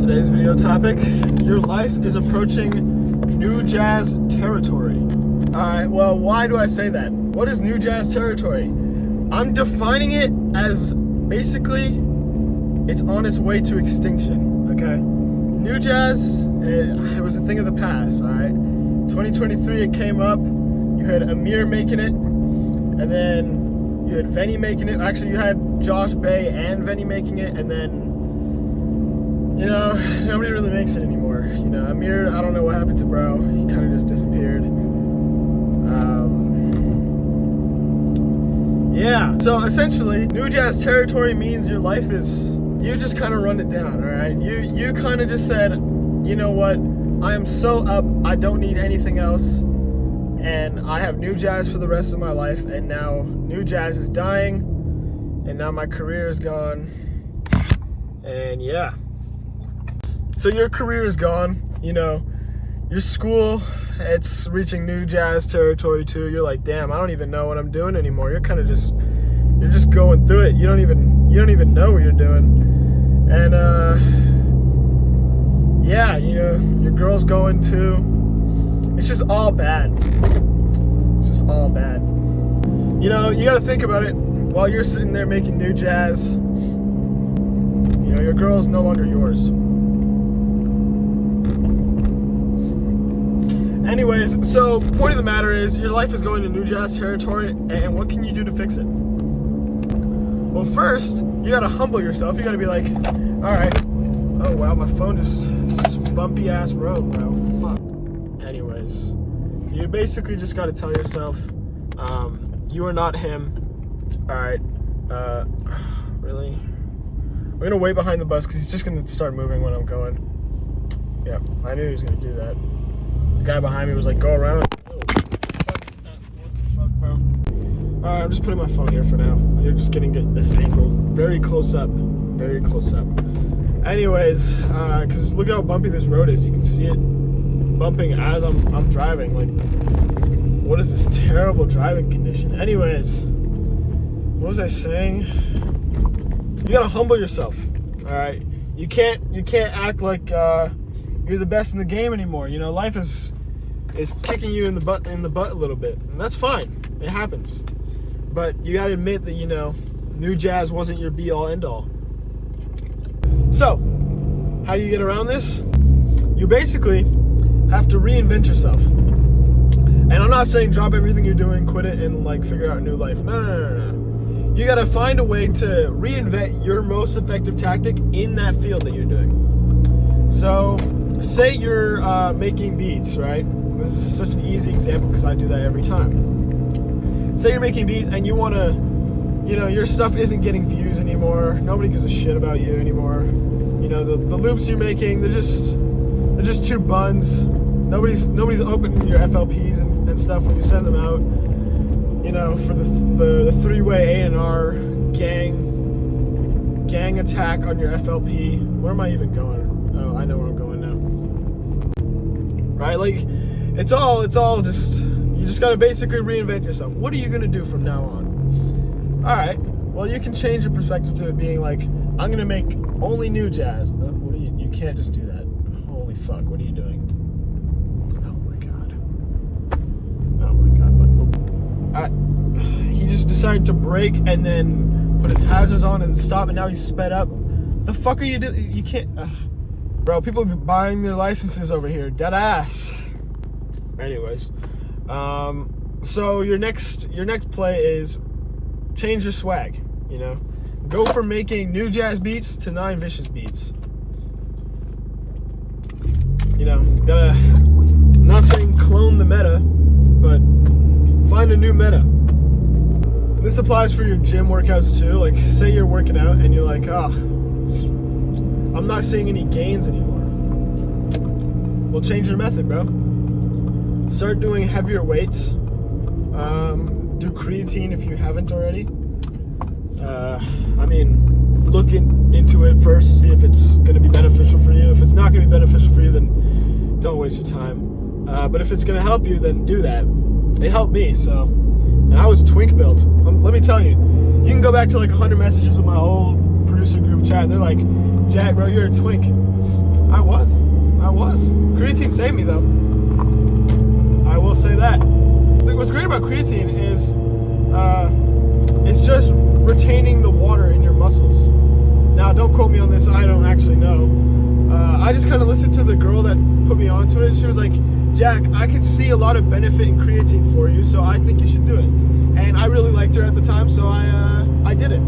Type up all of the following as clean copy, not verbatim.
Today's video topic, your life is approaching new jazz territory. Alright, well, why do I say that? What is new jazz territory? I'm defining it as basically it's on its way to extinction, okay? New jazz, it was a thing of the past, alright? 2023, it came up, you had Amir making it, and then you had Venny making it. Actually, you had Josh Bae and Venny making it, and then, you know, nobody really makes it anymore. You know, Amir, I don't know what happened to bro. He kind of just disappeared. Yeah, so essentially, new jazz territory means your life is, you just kind of run it down, all right? You kind of just said, you know what, I am so up, I don't need anything else, and I have new jazz for the rest of my life, and now new jazz is dying, and now my career is gone, and yeah. So your career is gone, you know, your school, it's reaching new jazz territory too. You're like, damn, I don't even know what I'm doing anymore. You're kind of just, you're just going through it. You don't even know what you're doing. And yeah, you know, your girl's going too. It's just all bad. It's just all bad. You know, you got to think about it. While you're sitting there making new jazz, you know, your girl's no longer yours. Anyways, so point of the matter is your life is going to new jazz territory, and what can you do to fix it? Well, first, you gotta humble yourself. You gotta be like, all right, oh wow, my phone it's just bumpy ass road, bro, fuck. Anyways, you basically just gotta tell yourself, you are not him. All right, really? We're gonna wait behind the bus because he's just gonna start moving when I'm going. Yeah, I knew he was gonna do that. The guy behind me was like, go around. Oh, what the fuck, bro? Alright, I'm just putting my phone here for now. You're just getting this angle very close up. Very close up. Anyways, because look how bumpy this road is. You can see it bumping as I'm driving. Like, what is this terrible driving condition? Anyways, what was I saying? You gotta humble yourself. Alright? You can't act like you're the best in the game anymore. You know, life is kicking you in the butt a little bit, and that's fine. It happens. But you gotta admit that, you know, new jazz wasn't your be all end all. So, how do you get around this? You basically have to reinvent yourself. And I'm not saying drop everything you're doing, quit it, and like figure out a new life. No. You gotta find a way to reinvent your most effective tactic in that field that you're doing. So, say you're making beats, right? This is such an easy example because I do that every time. Say you're making beats and you want to, you know, your stuff isn't getting views anymore. Nobody gives a shit about you anymore. You know, the loops you're making, they're just two buns. Nobody's opening your FLPs and stuff when you send them out. You know, for the three-way A&R gang attack on your FLP. Where am I even going? Oh, I know where I'm going now. Right? Like, it's all just, you just gotta basically reinvent yourself. What are you gonna do from now on? Alright, well, you can change your perspective to it being like, I'm gonna make only new jazz. What do you can't just do that. Holy fuck, what are you doing? Oh my god. He just decided to brake and then put his hazards on and stop, and now he's sped up. The fuck are you doing? You can't, bro, people be buying their licenses over here, dead ass. Anyways, so your next play is change your swag. You know, go from making new jazz beats to non-vicious beats. You know, gotta, I'm not saying clone the meta, but find a new meta. This applies for your gym workouts too. Like, say you're working out and you're like, I'm not seeing any gains anymore. Well, change your method, bro. Start doing heavier weights. Do creatine if you haven't already. I mean, look into it first to see if it's going to be beneficial for you. If it's not going to be beneficial for you, then don't waste your time. But if it's going to help you, then do that. It helped me, so. And I was twink built. Let me tell you, you can go back to like 100 messages with my old producer group chat. They're like, Jack, bro, you're a twink. save me though. I will say that. What's great about creatine is it's just retaining the water in your muscles. Now, don't quote me on this. I don't actually know. I just kind of listened to the girl that put me onto it. She was like, Jack, I can see a lot of benefit in creatine for you, so I think you should do it. And I really liked her at the time, so I did it.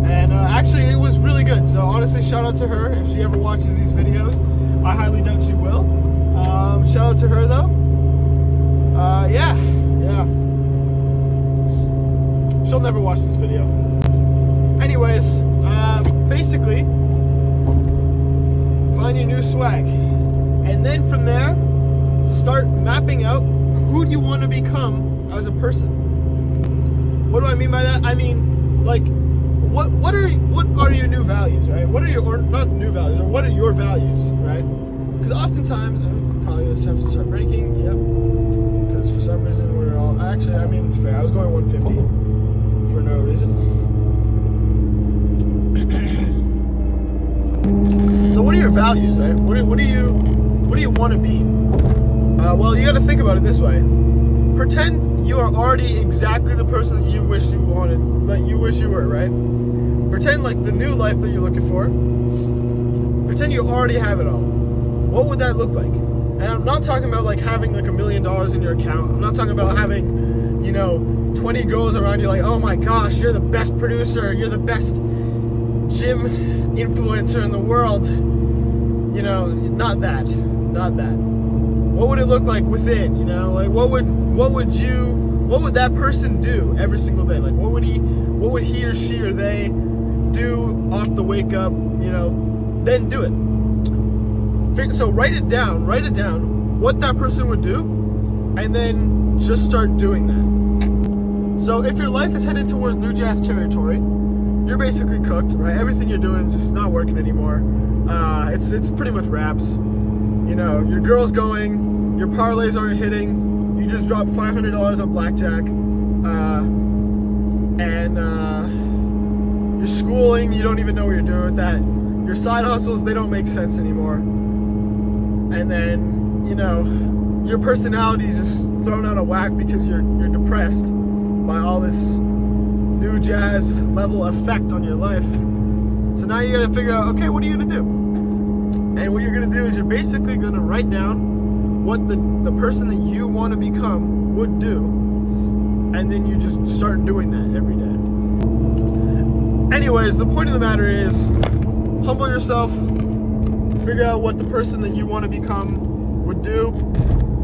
And actually, it was really good. So honestly, shout out to her. If she ever watches these videos, I highly doubt she will. Shout out to her though. Yeah. She'll never watch this video. Anyways, basically, find your new swag. And then from there, start mapping out who do you want to become as a person. What do I mean by that? I mean, like, what are your new values, right? What are your, or not new values, or what are your values, right? Because oftentimes, probably just have to start breaking, yep. Because for some reason we're all, actually, I mean, it's fair. I was going 150 for no reason. So what are your values, right? What do you want to be? Well, you got to think about it this way. Pretend you are already exactly the person that you wish you wanted, that you wish you were, right? Pretend like the new life that you're looking for. Pretend you already have it all. What would that look like? And I'm not talking about like having like $1 million in your account. I'm not talking about having, 20 girls around you like, oh my gosh, you're the best producer, you're the best gym influencer in the world. Not that. What would it look like within? Like what would that person do every single day? Like what would he or she or they do off the wake up? Then do it. So write it down what that person would do, and then just start doing that. So if your life is headed towards new jazz territory, you're basically cooked, right? Everything you're doing is just not working anymore. It's pretty much wraps. Your girl's going, your parlays aren't hitting, you just dropped $500 on blackjack, and you're schooling, you don't even know what you're doing with that. Your side hustles, they don't make sense anymore. And then, your personality is just thrown out of whack because you're depressed by all this new jazz level effect on your life. So now you gotta figure out, okay, what are you gonna do? And what you're gonna do is you're basically gonna write down what the person that you want to become would do, and then you just start doing that every day. Anyways, the point of the matter is, humble yourself, figure out what the person that you want to become would do,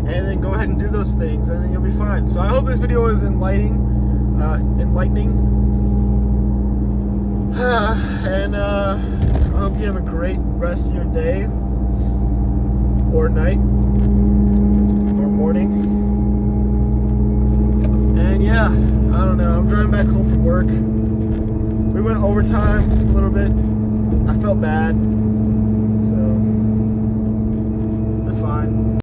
and then go ahead and do those things, and then you'll be fine. So I hope this video is enlightening. And I hope you have a great rest of your day, or night, or morning. And yeah, I don't know. I'm driving back home from work. We went overtime a little bit. I felt bad. So, it's fine.